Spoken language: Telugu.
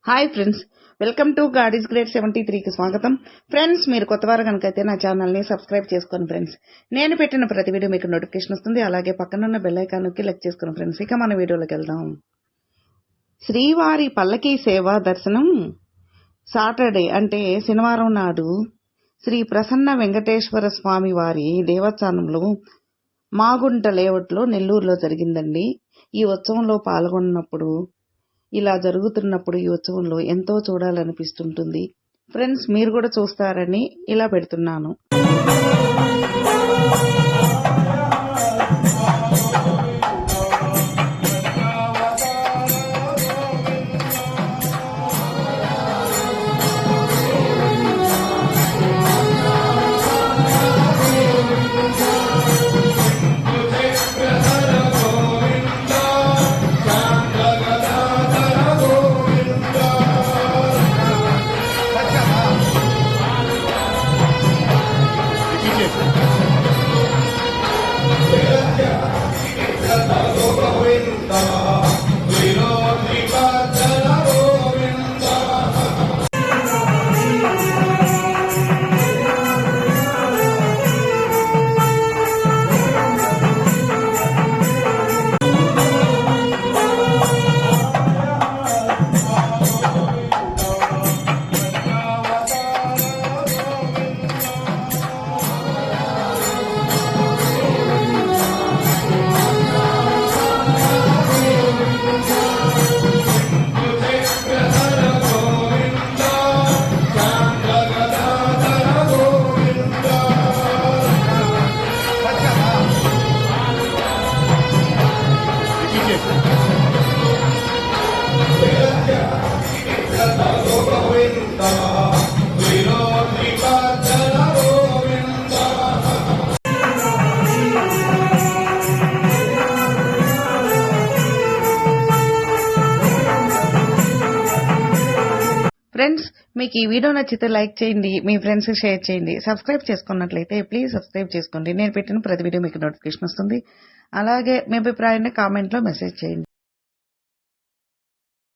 Hi friends, welcome to God is great 73కి స్వాగతం. ఫ్రెండ్స్, మీరు కొత్తవారు కనుకైతే నా ఛానల్ని సబ్స్క్రైబ్ చేసుకోండి ఫ్రెండ్స్. నేను పెట్టిన ప్రతి వీడియో మీకు నోటిఫికేషన్ వస్తుంది. అలాగే పక్కనున్న బెల్ ఐకాన్కి క్లిక్ చేసుకోండి ఫ్రెండ్స్. ఇక మన వీడియోలోకి వెళ్దాం. శ్రీవారి పల్లకీ సేవ దర్శనం సాటర్డే అంటే శనివారం నాడు శ్రీ ప్రసన్న వెంకటేశ్వర స్వామి వారి దేవస్థానంలో మాగుంట లేఅవుట్లో నెల్లూరులో జరిగిందండి. ఈ ఉత్సవంలో పాల్గొన్నప్పుడు ఇలా జరుగుతున్నప్పుడు ఈ ఉత్సవంలో ఎంతో చూడాలనిపిస్తుంటుంది. ఫ్రెండ్స్, మీరు కూడా చూస్తారని ఇలా పెడుతున్నాను. ఫ్రెండ్స్, మీకు ఈ వీడియో నచ్చితే లైక్ చేయండి, మీ ఫ్రెండ్స్కి షేర్ చేయండి. సబ్స్క్రైబ్ చేసుకున్నట్లయితే ప్లీజ్ సబ్స్క్రైబ్ చేసుకోండి. నేను పెట్టిన ప్రతి వీడియో మీకు నోటిఫికేషన్ వస్తుంది. అలాగే మీ అభిప్రాయాన్ని కామెంట్లో మెసేజ్ చేయండి.